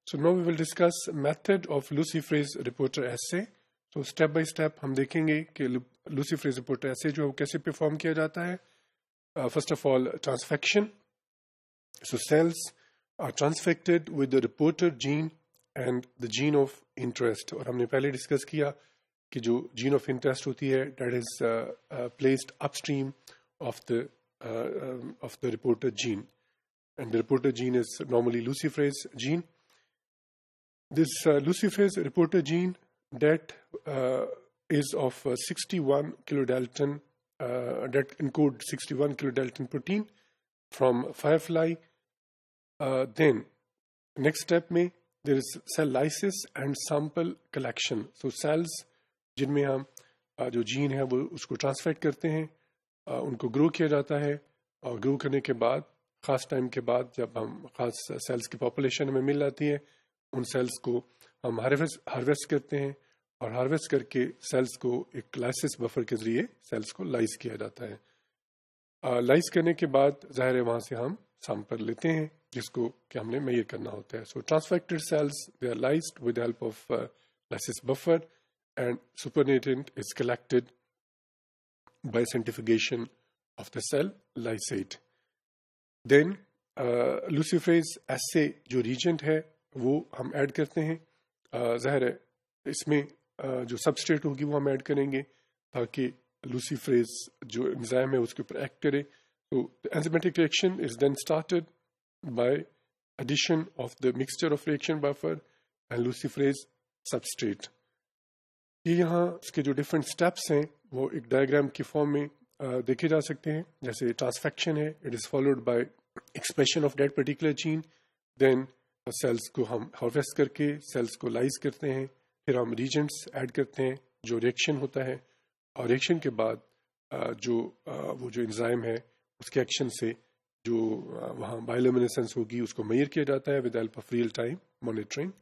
So now we will discuss method of Luciferase reporter assay. So step by step हम देखेंगे कि Luciferase reporter assay जो है वो कैसे perform किया जाता है. First of all, transfection. So cells are transfected with the reporter gene and the gene of interest. और हमने पहले discuss किया कि जो gene of interest होती है that is placed upstream of the reporter gene, and the reporter gene is normally Luciferase gene. This Luciferase reporter gene that is of 61 kilodalton that encode 61 kilodalton protein from firefly. Then next step में there is cell lysis and sample collection. So cells जिनमें हम जो gene है वो उसको ट्रांसफेक्ट करते हैं, उनको ग्रो किया जाता है, और ग्रो करने के बाद ख़ास टाइम के बाद जब हम ख़ास सेल्स की पॉपुलेशन हमें मिल जाती है, उन सेल्स को हम हार्वेस्ट करते हैं, और हार्वेस्ट करके सेल्स को एक लाइसिस बफर के ज़रिए सेल्स को लाइस किया जाता है. लाइस करने के बाद ज़ाहिर है वहाँ से हम सैंपल लेते हैं जिसको कि हमने मेजर करना होता है. So transfected cells they are lysed with help of lysis buffer and supernatant is collected by centrifugation of the cell lysate. Then Luciferase assay जो reagent है वो हम ऐड करते हैं. ज़ाहिर है इसमें जो सबस्ट्रेट होगी वो हम ऐड करेंगे ताकि Luciferase जो एंजाइम है उसके ऊपर एक्ट करे. So the enzymatic reaction is then started by addition of the mixture of reaction buffer and Luciferase substrate. ये यहाँ इसके जो डिफरेंट स्टेप्स हैं वो एक डायग्राम की फॉर्म में देखे जा सकते हैं. जैसे ट्रांसफेक्शन है, it is followed by expression of that particular gene. Then cells को हम हार्वेस्ट करके सेल्स को लाइज करते हैं, फिर हम रीजेंट्स ऐड करते हैं जो रिएक्शन होता है, और रिएक्शन के बाद वो जो एंजाइम है उसके एक्शन से जो वहाँ बायोल्यूमिनेसेंस होगी उसको मेजर किया जाता है with help of real time monitoring.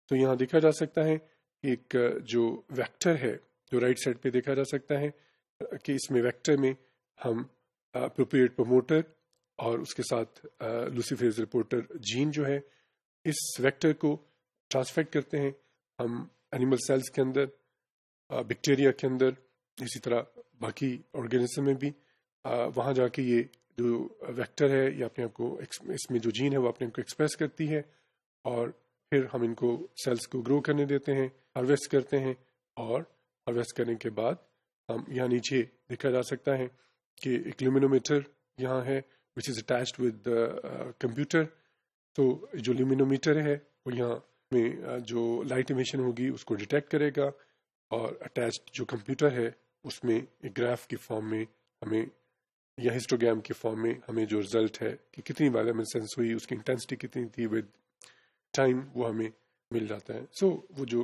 तो यहाँ देखा जा सकता है एक जो वेक्टर है जो राइट साइड पे देखा जा सकता है कि इसमें वेक्टर में हम अप्रोप्रिएट प्रमोटर और उसके साथ लुसिफेरेज रिपोर्टर जीन जो है इस वेक्टर को ट्रांसफेक्ट करते हैं हम एनिमल सेल्स के अंदर, बैक्टीरिया के अंदर, इसी तरह बाकी ऑर्गेनिज्म में भी. वहाँ जाके ये जो वेक्टर है ये अपने आप को इसमें जो जीन है वो अपने आप को एक्सप्रेस करती है, और फिर हम इनको सेल्स को ग्रो करने देते हैं, हार्वेस्ट करते हैं, और हार्वेस्ट करने के बाद हम यहाँ नीचे देखा जा सकता है कि एक ल्यूमिनोमीटर यहाँ है which is attached with computer. तो जो ल्यूमिनोमीटर है वो यहाँ में जो लाइट इमिशन होगी उसको डिटेक्ट करेगा, और अटैच्ड जो कंप्यूटर है उसमें एक ग्राफ की फॉर्म में हमें या हिस्टोग्राम की फॉर्म में हमें जो रिजल्ट है कि कितनी बायोल्यूमिनेसेंस हुई, उसकी इंटेंसिटी कितनी थी विद टाइम वो हमें मिल जाता है. सो वो जो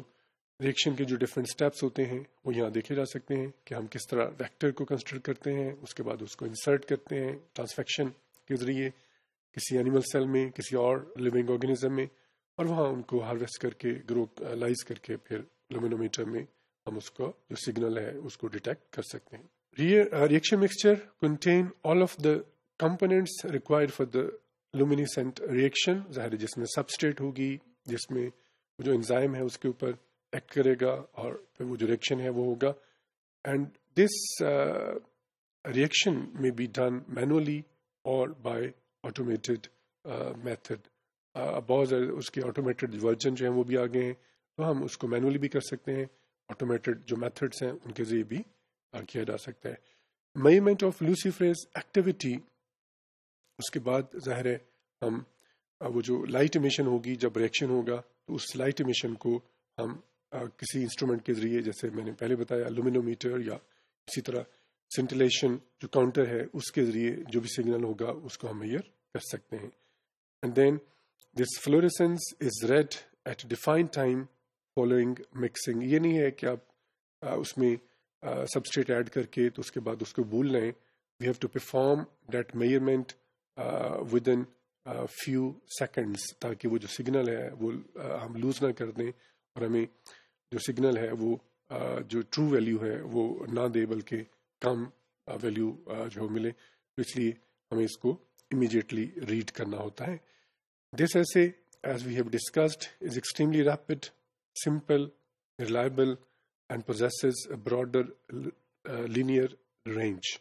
रिएक्शन के जो डिफरेंट स्टेप्स होते हैं वो यहाँ देखे जा सकते हैं कि हम किस तरह वेक्टर को कंसिडर करते हैं, उसके बाद उसको इंसर्ट करते हैं ट्रांसफेक्शन के ज़रिए किसी एनिमल सेल में, किसी और लिविंग ऑर्गेनिज्म में, और वहाँ उनको हार्वेस्ट करके ग्रो लाइज करके फिर लुमिनोमीटर में हम उसको जो सिग्नल है उसको डिटेक्ट कर सकते हैं. Reaction mixture contain all of the components required for the luminescent reaction. ज़ाहिर है जिसमें सबस्ट्रेट होगी, जिसमें वो जो एंजाइम है उसके ऊपर एक्ट करेगा, और फिर वो जो रिएक्शन है वो होगा. एंड दिस रिएक्शन में बी डन मैनुअली और बाय ऑटोमेटेड मेथड. बहुत उसके ऑटोमेटेड वर्जन जो हैं वो भी आ गए हैं, तो हम उसको मैनुअली भी कर सकते हैं, ऑटोमेटेड जो मेथड्स हैं उनके ज़रिए भी किया जा सकता है. मेजरमेंट ऑफ लुसिफरेज एक्टिविटी, उसके बाद ज़ाहिर है हम वो जो लाइट इमिशन होगी जब रिएक्शन होगा तो उस लाइट इमिशन को हम किसी इंस्ट्रूमेंट के ज़रिए, जैसे मैंने पहले बताया लुमिनोमीटर, या इसी तरह सिंटिलेशन जो काउंटर है उसके ज़रिए जो भी सिग्नल होगा उसको हम मेजर कर सकते हैं. And then this fluorescence is read at defined time following mixing. ये नहीं है कि आप उसमें सबस्ट्रेट ऐड करके तो उसके बाद उसको भूल लें. We have to perform that measurement within few seconds, ताकि वो जो सिग्नल है वो हम लूज ना कर दें और हमें जो सिग्नल है वो जो ट्रू वैल्यू है वो ना दे बल्कि कम वैल्यू जो मिले. तो इसलिए हमें इसको इमीडिएटली रीड करना होता है. दिस ऐसे as we have discussed, is extremely rapid, simple, reliable, and possesses a broader linear range.